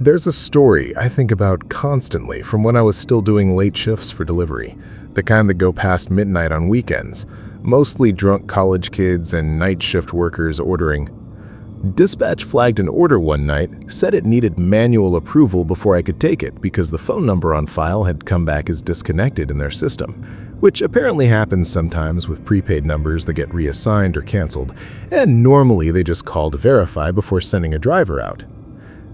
There's a story I think about constantly from when I was still doing late shifts for delivery, the kind that go past midnight on weekends, mostly drunk college kids and night shift workers ordering. Dispatch flagged an order one night, said it needed manual approval before I could take it because the phone number on file had come back as disconnected in their system, which apparently happens sometimes with prepaid numbers that get reassigned or canceled, and normally they just call to verify before sending a driver out.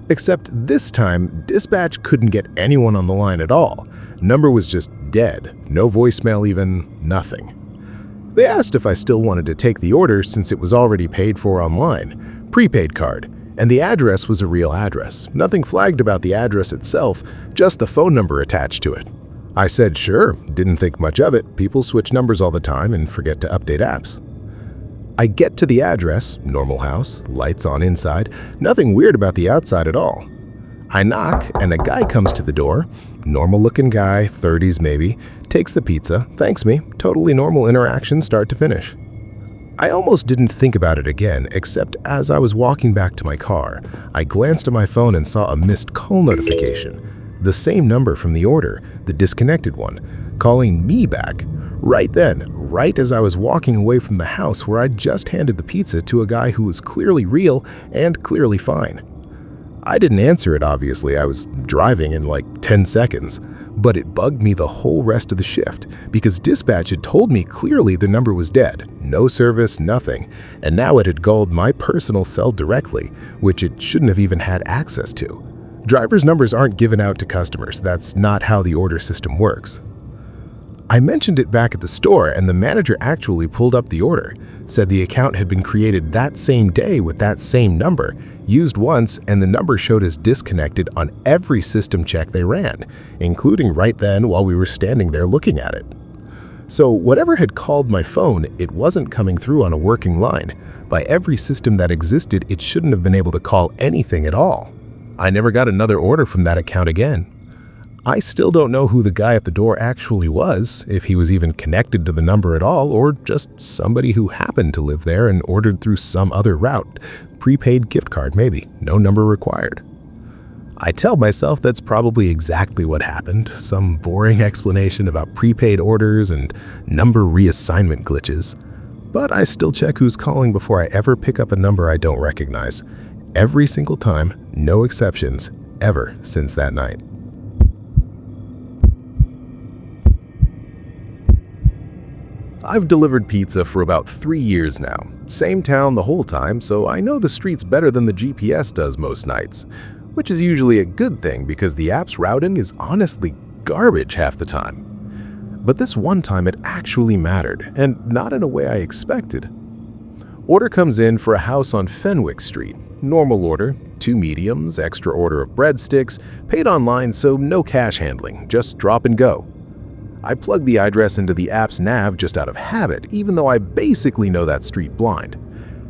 Except this time, dispatch couldn't get anyone on the line at all. Number was just dead, no voicemail even, nothing. They asked if I still wanted to take the order since it was already paid for online, prepaid card, and the address was a real address. Nothing flagged about the address itself, just the phone number attached to it. I said sure, didn't think much of it. People switch numbers all the time and forget to update apps. I get to the address, normal house, lights on inside, nothing weird about the outside at all. I knock and a guy comes to the door, normal looking guy, 30s maybe, takes the pizza, thanks me, totally normal interaction start to finish. I almost didn't think about it again, except as I was walking back to my car, I glanced at my phone and saw a missed call notification. The same number from the order, the disconnected one, calling me back. Right then, right as I was walking away from the house where I'd just handed the pizza to a guy who was clearly real and clearly fine. I didn't answer it obviously, I was driving in like 10 seconds, but it bugged me the whole rest of the shift because dispatch had told me clearly the number was dead, no service, nothing, and now it had called my personal cell directly, which it shouldn't have even had access to. Drivers' numbers aren't given out to customers, that's not how the order system works. I mentioned it back at the store and the manager actually pulled up the order, said the account had been created that same day with that same number, used once, and the number showed as disconnected on every system check they ran, including right then while we were standing there looking at it. So whatever had called my phone, it wasn't coming through on a working line. By every system that existed, it shouldn't have been able to call anything at all. I never got another order from that account again. I still don't know who the guy at the door actually was, if he was even connected to the number at all, or just somebody who happened to live there and ordered through some other route. Prepaid gift card maybe, no number required. I tell myself that's probably exactly what happened, some boring explanation about prepaid orders and number reassignment glitches. But I still check who's calling before I ever pick up a number I don't recognize. Every single time, no exceptions, ever since that night. I've delivered pizza for about 3 years now. Same town the whole time, so I know the streets better than the GPS does most nights, which is usually a good thing because the app's routing is honestly garbage half the time. But this one time it actually mattered, and not in a way I expected. Order comes in for a house on Fenwick Street. Normal order, 2 mediums, extra order of breadsticks, paid online so no cash handling, just drop and go. I plug the address into the app's nav just out of habit, even though I basically know that street blind.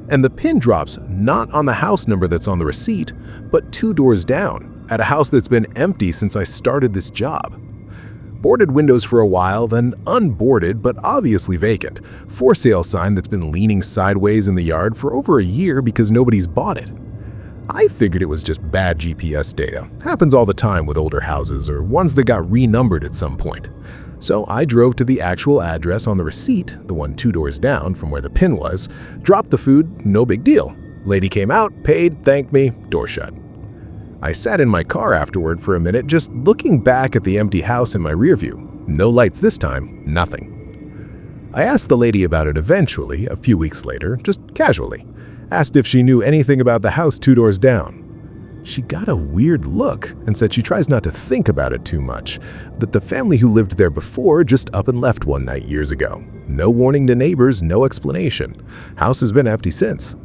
And the pin drops not on the house number that's on the receipt, but 2 doors down, at a house that's been empty since I started this job. Boarded windows for a while, then unboarded but obviously vacant. For sale sign that's been leaning sideways in the yard for over a year because nobody's bought it. I figured it was just bad GPS data. Happens all the time with older houses or ones that got renumbered at some point. So I drove to the actual address on the receipt, the one 2 doors down from where the pin was, dropped the food, no big deal. Lady came out, paid, thanked me, door shut. I sat in my car afterward for a minute just looking back at the empty house in my rearview. No lights this time, nothing. I asked the lady about it eventually, a few weeks later, just casually. Asked if she knew anything about the house 2 doors down. She got a weird look and said she tries not to think about it too much, that the family who lived there before just up and left one night years ago. No warning to neighbors, no explanation. House has been empty since.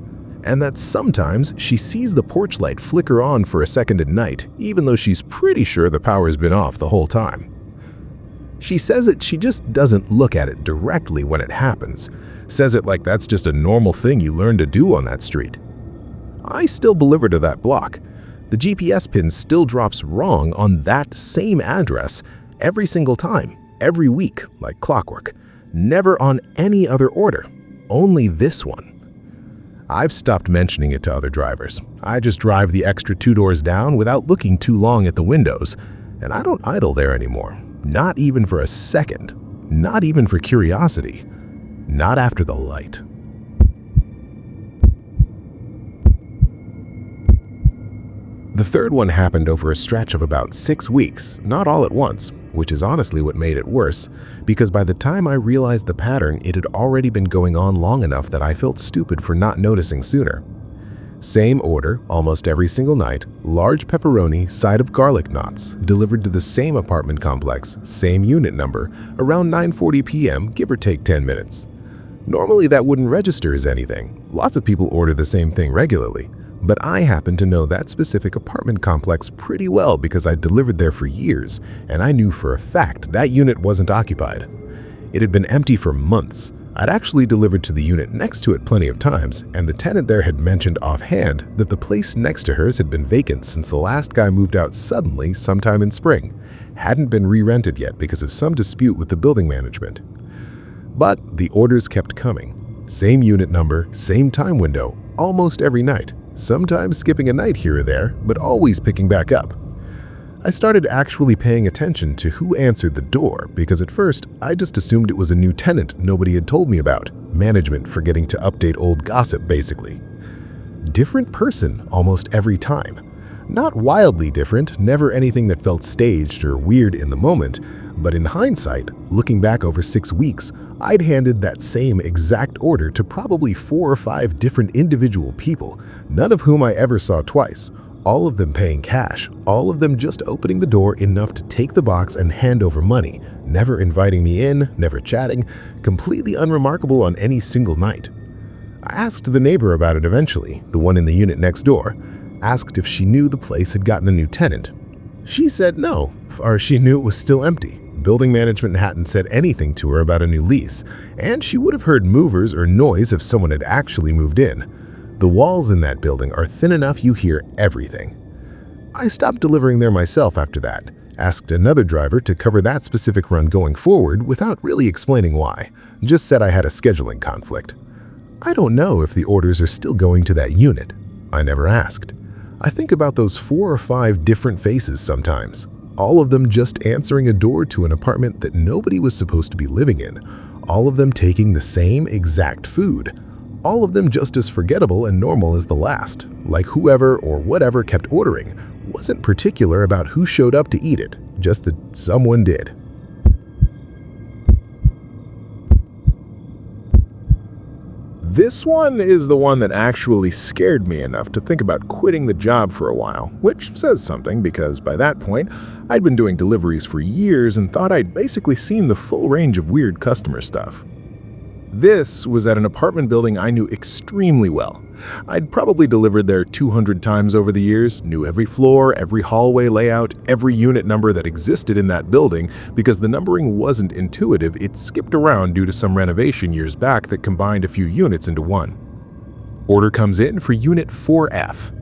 And that sometimes she sees the porch light flicker on for a second at night, even though she's pretty sure the power's been off the whole time. She says that she just doesn't look at it directly when it happens. Says it like that's just a normal thing you learn to do on that street. I still deliver to that block. The GPS pin still drops wrong on that same address every single time, every week, like clockwork. Never on any other order, only this one. I've stopped mentioning it to other drivers. I just drive the extra 2 doors down without looking too long at the windows, and I don't idle there anymore. Not even for a second. Not even for curiosity. Not after the light. The third one happened over a stretch of about 6 weeks, not all at once, which is honestly what made it worse, because by the time I realized the pattern, it had already been going on long enough that I felt stupid for not noticing sooner. Same order, almost every single night, large pepperoni, side of garlic knots, delivered to the same apartment complex, same unit number, around 9:40 p.m., give or take 10 minutes. Normally that wouldn't register as anything. Lots of people order the same thing regularly. But I happen to know that specific apartment complex pretty well because I delivered there for years, and I knew for a fact that unit wasn't occupied. It had been empty for months. I'd actually delivered to the unit next to it plenty of times, and the tenant there had mentioned offhand that the place next to hers had been vacant since the last guy moved out suddenly sometime in spring. Hadn't been re-rented yet because of some dispute with the building management. But the orders kept coming. Same unit number, same time window, almost every night. Sometimes skipping a night here or there, but always picking back up. I started actually paying attention to who answered the door because at first I just assumed it was a new tenant nobody had told me about, management forgetting to update old gossip basically. Different person almost every time. Not wildly different, never anything that felt staged or weird in the moment, but in hindsight, looking back over 6 weeks, I'd handed that same exact order to probably 4 or 5 different individual people, none of whom I ever saw twice, all of them paying cash, all of them just opening the door enough to take the box and hand over money, never inviting me in, never chatting, completely unremarkable on any single night. I asked the neighbor about it eventually, the one in the unit next door, asked if she knew the place had gotten a new tenant. She said no, or she knew it was still empty. Building management hadn't said anything to her about a new lease, and she would have heard movers or noise if someone had actually moved in. The walls in that building are thin enough you hear everything. I stopped delivering there myself after that, asked another driver to cover that specific run going forward without really explaining why, just said I had a scheduling conflict. I don't know if the orders are still going to that unit. I never asked. I think about those 4 or 5 different faces sometimes. All of them just answering a door to an apartment that nobody was supposed to be living in. All of them taking the same exact food. All of them just as forgettable and normal as the last. Like whoever or whatever kept ordering wasn't particular about who showed up to eat it, just that someone did. This one is the one that actually scared me enough to think about quitting the job for a while, which says something because by that point, I'd been doing deliveries for years and thought I'd basically seen the full range of weird customer stuff. This was at an apartment building I knew extremely well. I'd probably delivered there 200 times over the years, knew every floor, every hallway layout, every unit number that existed in that building because the numbering wasn't intuitive, it skipped around due to some renovation years back that combined a few units into one. Order comes in for Unit 4F.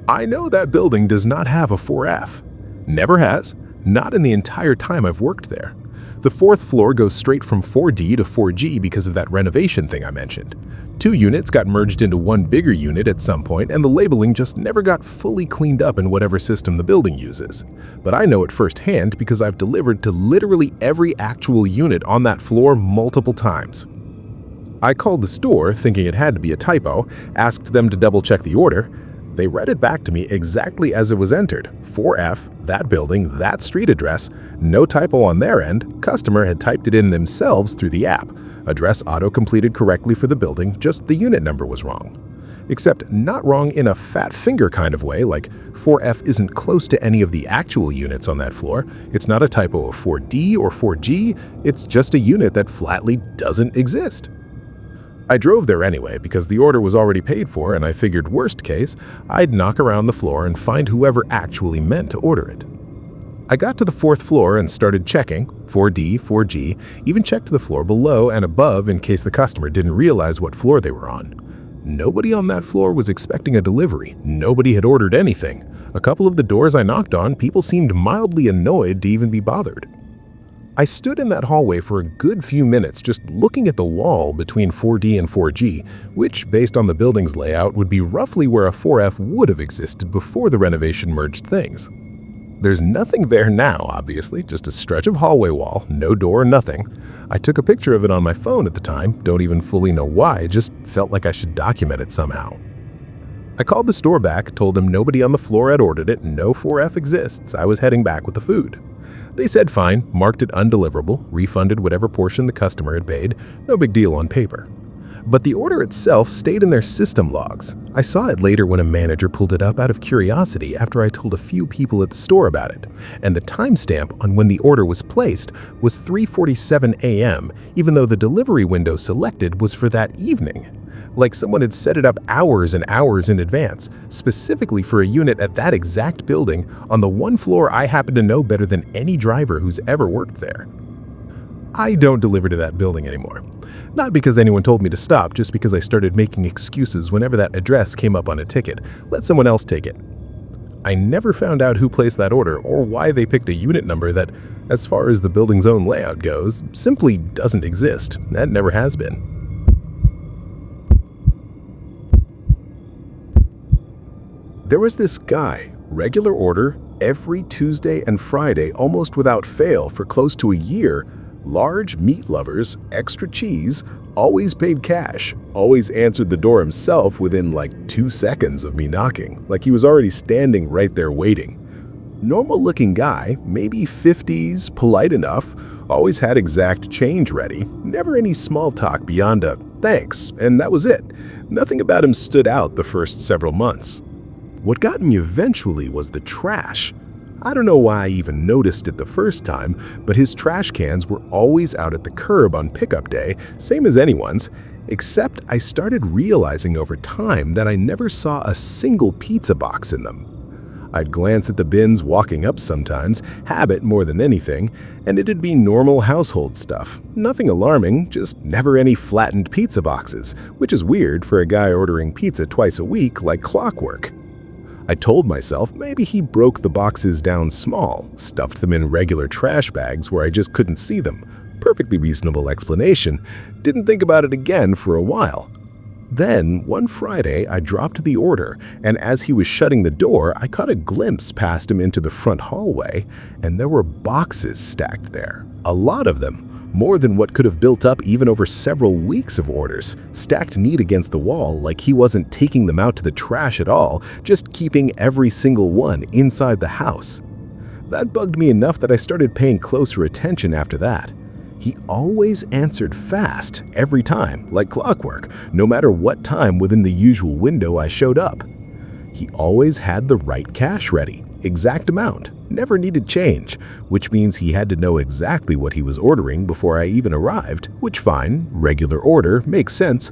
I know that building does not have a 4F. Never has, not in the entire time I've worked there. The 4th floor goes straight from 4D to 4G because of that renovation thing I mentioned. 2 units got merged into one bigger unit at some point, and the labeling just never got fully cleaned up in whatever system the building uses. But I know it firsthand because I've delivered to literally every actual unit on that floor multiple times. I called the store thinking it had to be a typo, asked them to double-check the order. They read it back to me exactly as it was entered. 4F, that building, that street address, no typo on their end, customer had typed it in themselves through the app. Address auto-completed correctly for the building, just the unit number was wrong. Except not wrong in a fat finger kind of way, like 4F isn't close to any of the actual units on that floor. It's not a typo of 4D or 4G, it's just a unit that flatly doesn't exist. I drove there anyway because the order was already paid for and I figured worst case, I'd knock around the floor and find whoever actually meant to order it. I got to the 4th floor and started checking, 4D, 4G, even checked the floor below and above in case the customer didn't realize what floor they were on. Nobody on that floor was expecting a delivery. Nobody had ordered anything. A couple of the doors I knocked on, people seemed mildly annoyed to even be bothered. I stood in that hallway for a good few minutes just looking at the wall between 4D and 4G, which, based on the building's layout, would be roughly where a 4F would have existed before the renovation merged things. There's nothing there now, obviously, just a stretch of hallway wall, no door, nothing. I took a picture of it on my phone at the time, don't even fully know why, just felt like I should document it somehow. I called the store back, told them nobody on the floor had ordered it, no 4F exists, I was heading back with the food. They said fine, marked it undeliverable, refunded whatever portion the customer had paid, no big deal on paper. But the order itself stayed in their system logs. I saw it later when a manager pulled it up out of curiosity after I told a few people at the store about it, and the timestamp on when the order was placed was 3:47 a.m., even though the delivery window selected was for that evening. Like someone had set it up hours and hours in advance, specifically for a unit at that exact building on the one floor I happen to know better than any driver who's ever worked there. I don't deliver to that building anymore. Not because anyone told me to stop, just because I started making excuses whenever that address came up on a ticket. Let someone else take it. I never found out who placed that order or why they picked a unit number that, as far as the building's own layout goes, simply doesn't exist. That never has been. There was this guy, regular order, every Tuesday and Friday almost without fail for close to a year, large meat lovers, extra cheese, always paid cash, always answered the door himself within like 2 seconds of me knocking, like he was already standing right there waiting. Normal looking guy, maybe 50s, polite enough, always had exact change ready, never any small talk beyond a thanks, and that was it. Nothing about him stood out the first several months. What got me eventually was the trash. I don't know why I even noticed it the first time, but his trash cans were always out at the curb on pickup day, same as anyone's, except I started realizing over time that I never saw a single pizza box in them. I'd glance at the bins walking up sometimes, habit more than anything, and it'd be normal household stuff. Nothing alarming, just never any flattened pizza boxes, which is weird for a guy ordering pizza twice a week like clockwork. I told myself maybe he broke the boxes down small, stuffed them in regular trash bags where I just couldn't see them. Perfectly reasonable explanation. Didn't think about it again for a while. Then, one Friday, I dropped the order, and as he was shutting the door, I caught a glimpse past him into the front hallway, and there were boxes stacked there. A lot of them. More than what could have built up even over several weeks of orders, stacked neat against the wall like he wasn't taking them out to the trash at all, just keeping every single one inside the house. That bugged me enough that I started paying closer attention after that. He always answered fast, every time, like clockwork, no matter what time within the usual window I showed up. He always had the right cash ready, exact amount, never needed change, which means he had to know exactly what he was ordering before I even arrived, which fine, regular order, makes sense,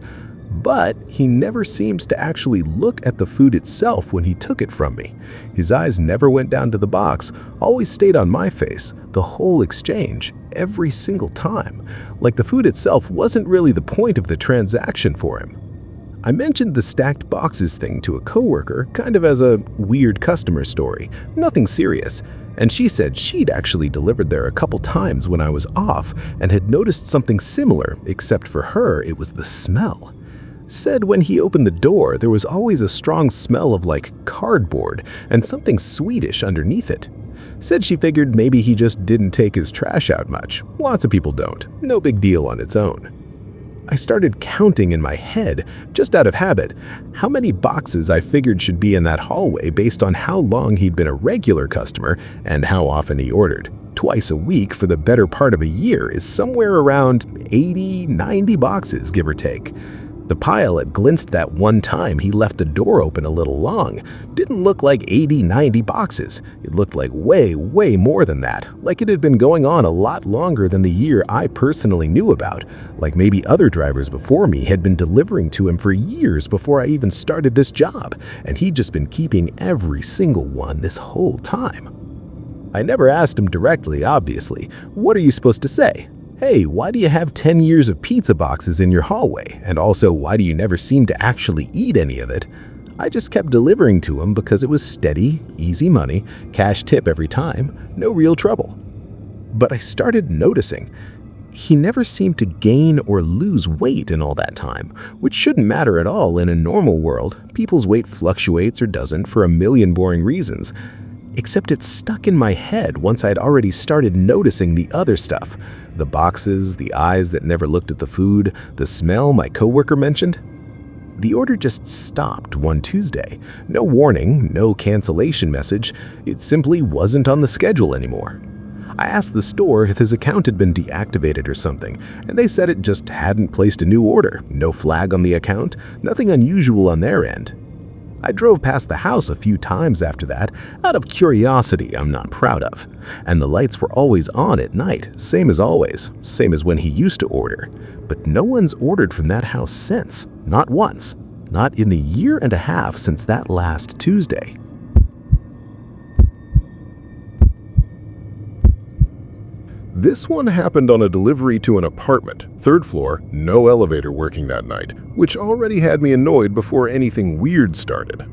but he never seems to actually look at the food itself when he took it from me. His eyes never went down to the box, always stayed on my face, the whole exchange, every single time, like the food itself wasn't really the point of the transaction for him. I mentioned the stacked boxes thing to a coworker, kind of as a weird customer story, nothing serious, and she said she'd actually delivered there a couple times when I was off and had noticed something similar, except for her it was the smell. Said when he opened the door there was always a strong smell of like cardboard and something Swedish underneath it. Said she figured maybe he just didn't take his trash out much. Lots of people don't. No big deal on its own. I started counting in my head, just out of habit, how many boxes I figured should be in that hallway based on how long he'd been a regular customer and how often he ordered. Twice a week for the better part of a year is somewhere around 80, 90 boxes, give or take. The pile had glimpsed that one time he left the door open a little long. Didn't look like 80, 90 boxes. It looked like way, way more than that, like it had been going on a lot longer than the year I personally knew about, like maybe other drivers before me had been delivering to him for years before I even started this job, and he'd just been keeping every single one this whole time. I never asked him directly, obviously. What are you supposed to say? Hey, why do you have 10 years of pizza boxes in your hallway? And also, why do you never seem to actually eat any of it? I just kept delivering to him because it was steady, easy money, cash tip every time, no real trouble. But I started noticing he never seemed to gain or lose weight in all that time, which shouldn't matter at all in a normal world. People's weight fluctuates or doesn't for a million boring reasons. Except it stuck in my head once I'd already started noticing the other stuff. The boxes, the eyes that never looked at the food, the smell my coworker mentioned. The order just stopped one Tuesday. No warning, no cancellation message. It simply wasn't on the schedule anymore. I asked the store if his account had been deactivated or something, and they said it just hadn't placed a new order. No flag on the account, nothing unusual on their end. I drove past the house a few times after that, out of curiosity I'm not proud of. And the lights were always on at night, same as always, same as when he used to order. But no one's ordered from that house since, not once, not in the year and a half since that last Tuesday. This one happened on a delivery to an apartment, 3rd floor, no elevator working that night, which already had me annoyed before anything weird started.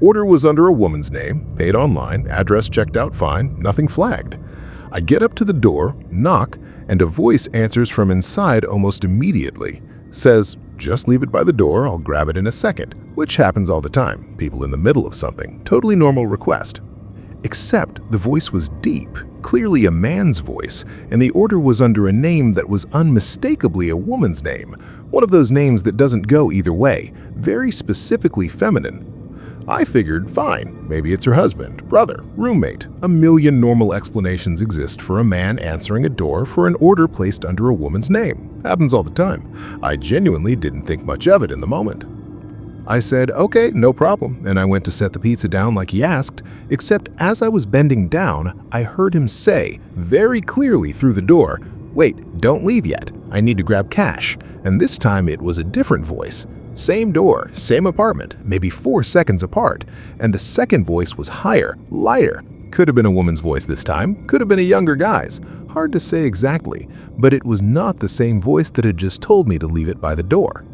Order was under a woman's name, paid online, address checked out fine, nothing flagged. I get up to the door, knock, and a voice answers from inside almost immediately. Says, "Just leave it by the door, I'll grab it in a second," which happens all the time, people in the middle of something, totally normal request. Except the voice was deep, clearly a man's voice, and the order was under a name that was unmistakably a woman's name, one of those names that doesn't go either way, very specifically feminine. I figured, fine, maybe it's her husband, brother, roommate. A million normal explanations exist for a man answering a door for an order placed under a woman's name. Happens all the time. I genuinely didn't think much of it in the moment. I said, okay, no problem, and I went to set the pizza down like he asked, except as I was bending down, I heard him say, very clearly through the door, "Wait, don't leave yet, I need to grab cash," and this time it was a different voice. Same door, same apartment, maybe 4 seconds apart, and the second voice was higher, lighter. Could have been a woman's voice this time, could have been a younger guy's. Hard to say exactly, but it was not the same voice that had just told me to leave it by the door.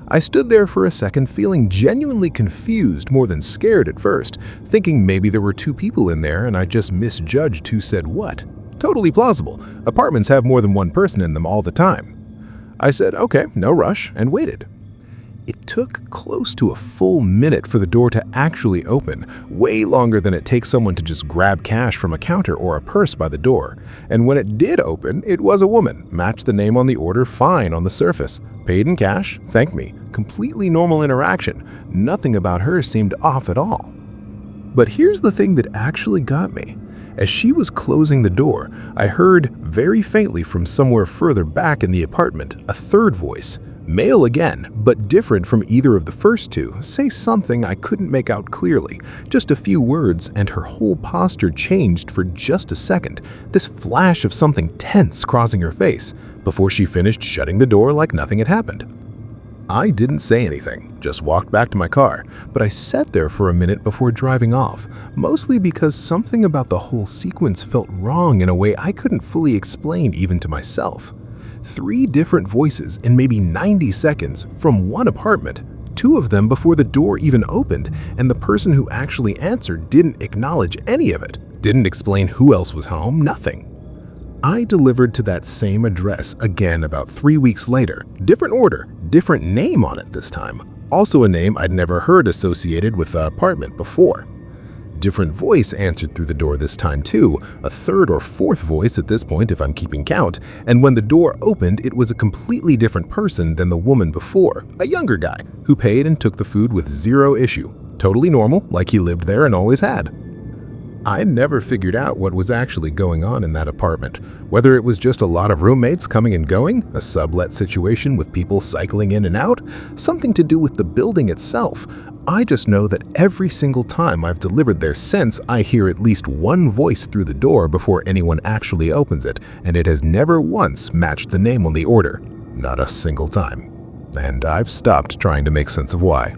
I stood there for a second feeling genuinely confused more than scared at first, thinking maybe there were 2 people in there and I just misjudged who said what. Totally plausible. Apartments have more than one person in them all the time. I said, okay, no rush, and waited. It took close to a full minute for the door to actually open, way longer than it takes someone to just grab cash from a counter or a purse by the door. And when it did open, it was a woman, matched the name on the order fine on the surface. Paid in cash, thanked me. Completely normal interaction. Nothing about her seemed off at all. But here's the thing that actually got me. As she was closing the door, I heard, very faintly from somewhere further back in the apartment, a third voice. Male again, but different from either of the first 2, say something I couldn't make out clearly. Just a few words, and her whole posture changed for just a second, this flash of something tense crossing her face, before she finished shutting the door like nothing had happened. I didn't say anything, just walked back to my car, but I sat there for a minute before driving off, mostly because something about the whole sequence felt wrong in a way I couldn't fully explain even to myself. 3 different voices in maybe 90 seconds from one apartment, 2 of them before the door even opened, and the person who actually answered didn't acknowledge any of it, didn't explain who else was home, nothing. I delivered to that same address again about 3 weeks later, different order, different name on it this time, also a name I'd never heard associated with the apartment before. Different voice answered through the door this time too, a 3rd or 4th voice at this point if I'm keeping count, and when the door opened it was a completely different person than the woman before, a younger guy, who paid and took the food with 0 issue. Totally normal, like he lived there and always had. I never figured out what was actually going on in that apartment, whether it was just a lot of roommates coming and going, a sublet situation with people cycling in and out, something to do with the building itself. I just know that every single time I've delivered there since, I hear at least one voice through the door before anyone actually opens it, and it has never once matched the name on the order. Not a single time. And I've stopped trying to make sense of why.